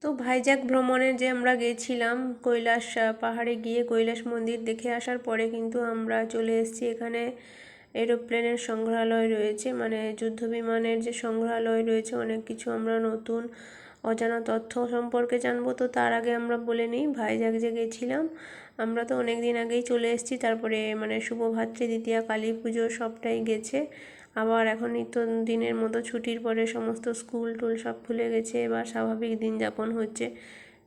তো ভাইজ্যাক ভ্রমণে যে আমরা গেছিলাম কৈলাস পাহাড়ে গিয়ে কৈলাস মন্দির দেখে আসার পরে কিন্তু আমরা চলে এসেছি এখানে। এরোপ্লেনের সংগ্রহালয় রয়েছে, মানে যুদ্ধ বিমানের যে সংগ্রহালয় রয়েছে, অনেক কিছু আমরা নতুন অজানা তথ্য সম্পর্কে জানবো। তো তার আগে আমরা বলে নিই ভাইজ্যাক যে গেছিলাম আমরা তো অনেক দিন আগেই চলে এসেছি, তারপরে মানে শুভ ভাতৃ দ্বিতীয়া, কালী পুজো সবটাই গেছে। আবার এখন নিত্য দিনের মতো ছুটির পরে সমস্ত স্কুল টুল সব খুলে গেছে, এবার স্বাভাবিক দিন যাপন হচ্ছে।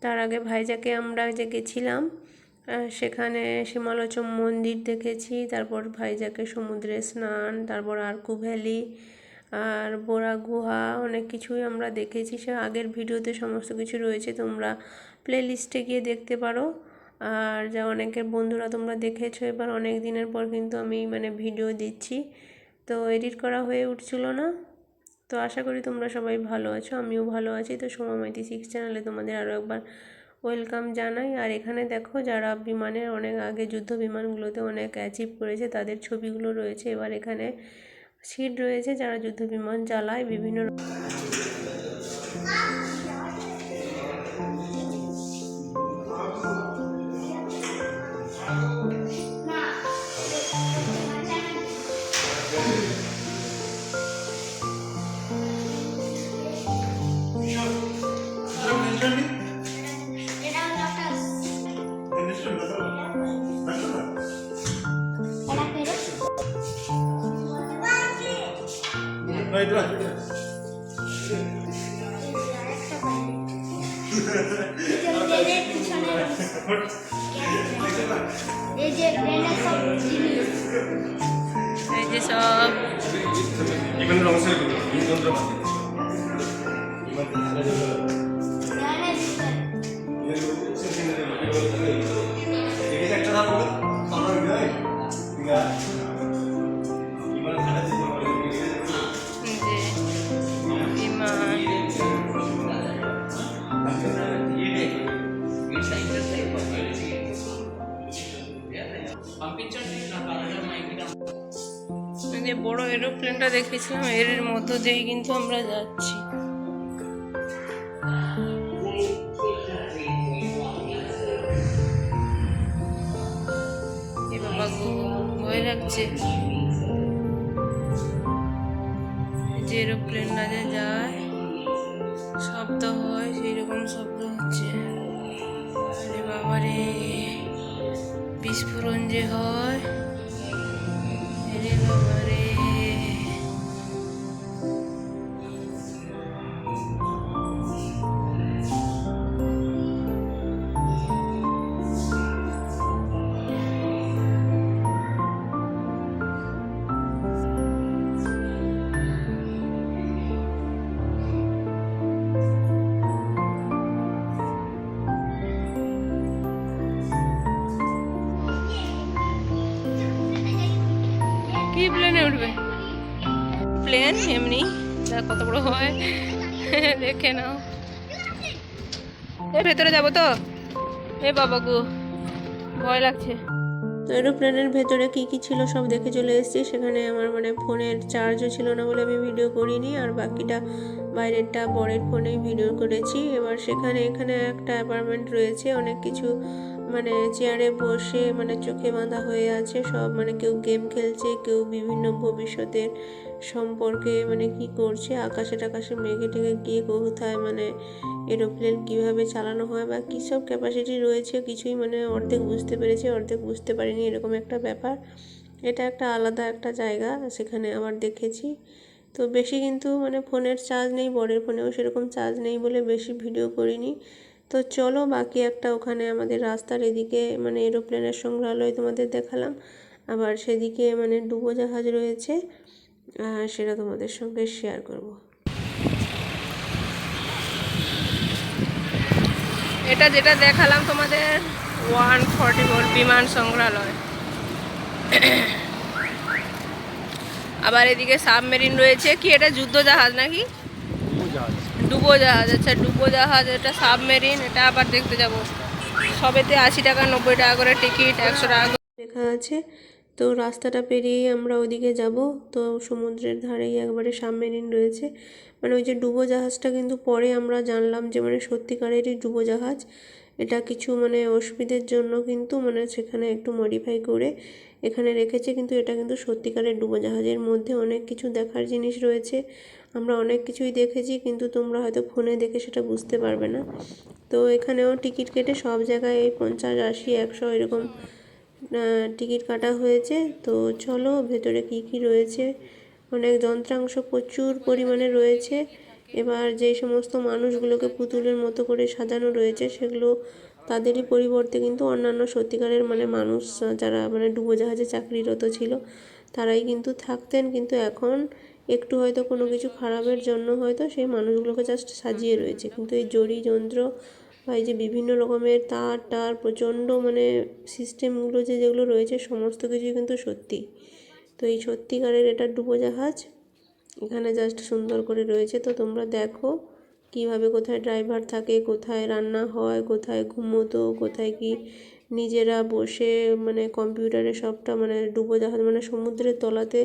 তার আগে ভাইজ্যাকে আমরা যে গেছিলাম সেখানে সীমালোচন মন্দির দেখেছি, তারপর ভাইজ্যাকে সমুদ্রে স্নান, তারপর আরকু ভ্যালি আর বোরা গুহা, অনেক কিছুই আমরা দেখেছি। সে আগের ভিডিওতে সমস্ত কিছু রয়েছে, তোমরা প্লে লিস্টে গিয়ে দেখতে পারো। আর যা অনেকের বন্ধুরা তোমরা দেখেছো, এবার অনেক দিনের পর কিন্তু আমি মানে ভিডিও দিচ্ছি, তো এডিট করা হয়ে উঠছিল না। তো আশা করি তোমরা সবাই ভালো আছো, আমিও ভালো আছি। তো সোমা 6 চ্যানেলে তোমাদের আরও একবার ওয়েলকাম জানাই। আর এখানে দেখো যারা বিমানের অনেক আগে যুদ্ধ বিমানগুলোতে অনেক অ্যাচিভ করেছে তাদের ছবিগুলো রয়েছে। এবার এখানে সিট রয়েছে যারা যুদ্ধ বিমান চালায় বিভিন্ন এই যে সব যে বড় এরোপ্লেনটা দেখেছিলাম এর মধ্য দিয়েই কিন্তু আমরা যাচ্ছি। এ বাবা গো, ভয় লাগছে। যে এরোপ্লেনটা যে যায় শব্দ হয়, সেই রকম শব্দ হচ্ছে। আরে বাবা রে, বিস্ফোরণ যে হয়, আরে বাবা রে। কি প্লেনে উঠবে? প্লেন এমনি কত বড় হয় দেখে নাও। এর ভেতরে যাবো তো, এ বাবা গো ভয় লাগছে। তো এরোপ্লেনের ভেতরে কি কি ছিল সব দেখে চলে এসেছি। সেখানে আমার মানে ফোনের চার্জও ছিল না বলে আমি ভিডিও করিনি, আর বাকিটা বাইরেরটা বরের ফোনেই ভিডিও করেছি। এবার এখানে একটা অ্যাপার্টমেন্ট রয়েছে, অনেক কিছু মানে চেয়ারে বসে মানে চোখে বাঁধা হয়ে আছে সব, মানে কেউ গেম খেলছে, কেউ বিভিন্ন ভবিষ্যতের সম্পর্কে মানে কি করছে, আকাশে টাকাশে মেঘে টেঘে গিয়ে কোথায় মানে এরোপ্লেন কিভাবে চালানো হয় বা কী সব ক্যাপাসিটি রয়েছে কিছুই মানে অর্ধেক বুঝতে পেরেছি, অর্ধেক বুঝতে পারিনি, এরকম একটা ব্যাপার। এটা একটা আলাদা একটা জায়গা, সেখানে আবার দেখেছি। তো বেশি কিন্তু মানে ফোনের চার্জ নেই, বরের ফোনেও সেরকম চার্জ নেই বলে বেশি ভিডিও করিনি। তো চলো বাকি একটা ওখানে আমাদের রাস্তার এদিকে মানে এরোপ্লেনের সংগ্রহালয় তোমাদের দেখালাম, আবার সেদিকে মানে ডুবোজাহাজ রয়েছে, আর সেটা তোমাদের সঙ্গে শেয়ার করব। এটা যেটা দেখালাম তোমাদের 144 বিমান সংগ্রহালয়। আবার এদিকে সাবমেরিন রয়েছে, কি এটা যুদ্ধ জাহাজ নাকি ডুবোজাহাজ? আচ্ছা ডুবোজাহাজ, এটা সাবমেরিন, এটা আবার দেখতে যাব। সবেতে 80 টাকা 90 টাকা করে টিকিট, 100 টাকা লেখা আছে। তো তো রাস্তাটা পেরিয়েই আমরা ওইদিকে যাব। তো সমুদ্রের ধারেই একবারে সাবমেরিন রয়েছে, মানে ওই যে ডুবোজাহাজটা কিন্তু পরে আমরা জানলাম যে মানে সত্যিকারেরই ডুবোজাহাজ। এটা কিছু মানে অসুবিধার জন্য কিন্তু মানে সেখানে একটু মডিফাই করে এখানে রেখেছে, কিন্তু এটা কিন্তু সত্যিকারের ডুবোজাহাজের মধ্যে অনেক কিছু দেখার জিনিস রয়েছে। আমরা অনেক কিছুই দেখেছি, কিন্তু তোমরা হয়তো ফোনে দেখে সেটা বুঝতে পারবে না। তো এখানেও টিকিট কেটে সব জায়গায় 50, 80, 100 এরকম টিকিট কাটা হয়েছে। তো চলো ভেতরে কি কি রয়েছে। অনেক যন্ত্রাংশ প্রচুর পরিমাণে রয়েছে। এবার যে সমস্ত মানুষগুলোকে পুতুলের মতো করে সাজানো রয়েছে সেগুলো তাদেরই পরিবর্তে কিন্তু অন্যান্য সত্যিকারের মানে মানুষ যারা মানে ডুবোজাহাজে চাকরিরত ছিল তারাই কিন্তু থাকতেন, কিন্তু এখন একটু হয়তো কোনো কিছু খারাপের জন্য হয়তো সেই মানুষগুলোকে জাস্ট সাজিয়ে রয়েছে। কিন্তু এই জড়ি যন্ত্র বা এই যে বিভিন্ন রকমের তার প্রচণ্ড মানে সিস্টেমগুলো যেগুলো রয়েছে সমস্ত কিছুই কিন্তু সত্যি। তো এই সত্যিকারের এটা ডুবোজাহাজ এখানে জাস্ট সুন্দর করে রয়েছে। তো তোমরা দেখো কিভাবে কোথায় ড্রাইভার থাকে, কোথায় রান্না হয়, কোথায় ঘুমোতো, কোথায় কি নিজেরা বসে মানে কম্পিউটারে সবটা মানে ডুবোজাহাজ মানে সমুদ্রের তলাতে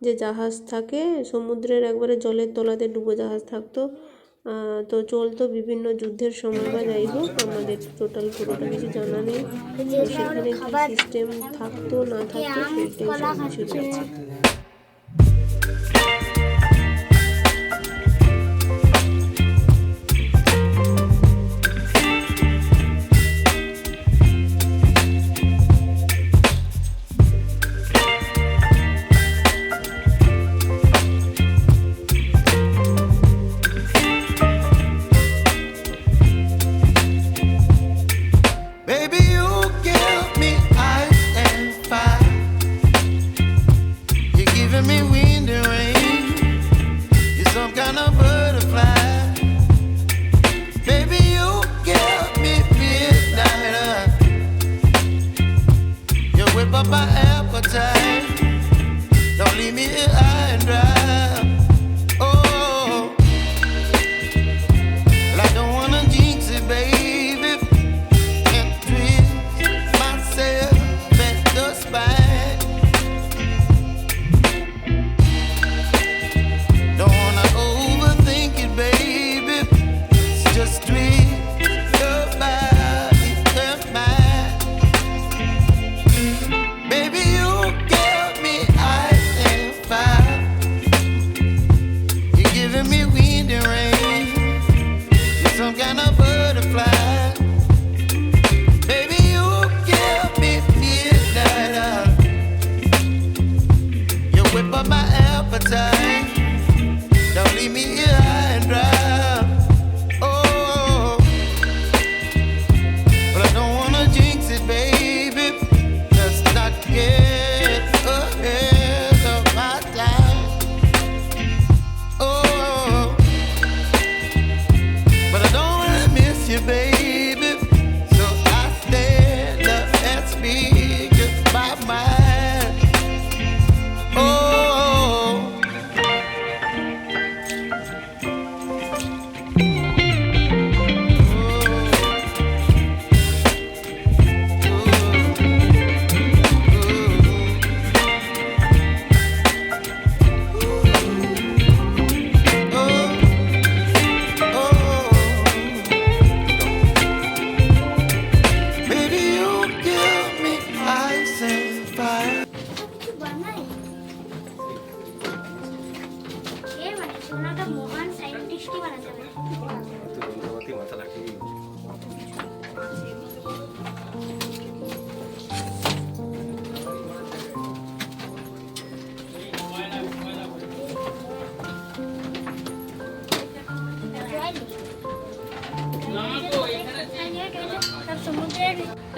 যে জাহাজ থাকে, সমুদ্রের একবারে জলের তলাতে ডুবোজাহাজ থাকতো। তো চলতো বিভিন্ন যুদ্ধের সময় বা যাই হোক, আমাদের টোটাল পুরোটা কিছু জানা নেই। তো সেখানে কি সিস্টেম থাকতো না থাকতো সেইটাই সব কিছু রয়েছে।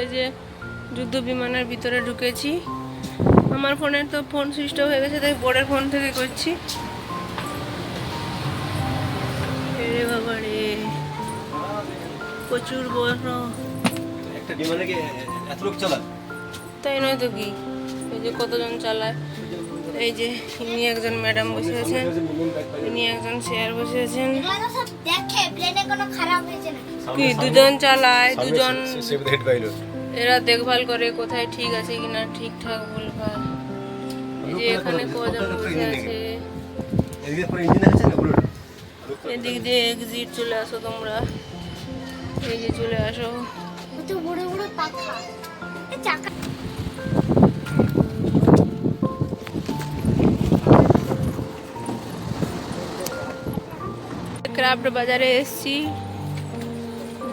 এই যে যুদ্ধ বিমানের ভিতরে ঢুকেছি। আমার ফোনের তো ফোন সুইচ অফ হয়ে গেছে, তাই বোর্ডের ফোন থেকে করছি। রে বাবা রে, প্রচুর বড় একটা বিমানে কি এত লোক চালায়? তাই নয় তো কি, এই যে কতজন চালায়। এই যে ইনি একজন ম্যাডাম বসে আছেন, ইনি একজন স্যার বসে আছেন। কি দুজন চালায়, দুজন এরা দেখভাল করে কোথায় ঠিক আছে কিনা, ঠিকঠাক ভুলভাল। এই যে এখানে কজন বসে আছে, এদিকে পরে ইঞ্জিন আছে না পুরো এদিক দিয়ে এক্সিট চলে আসো তোমরা, এই যে চলে আসো। কত বড় বড় পাখা, এই চাকা। ক্রাফট বাজারে এসেছি,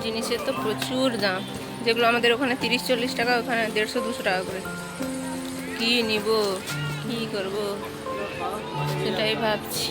জিনিসের তো প্রচুর দাম, যেগুলো আমাদের ওখানে 30-40 টাকা, ওখানে 150-200 টাকা করে। কি নিব, কি করব, সেটাই ভাবছি।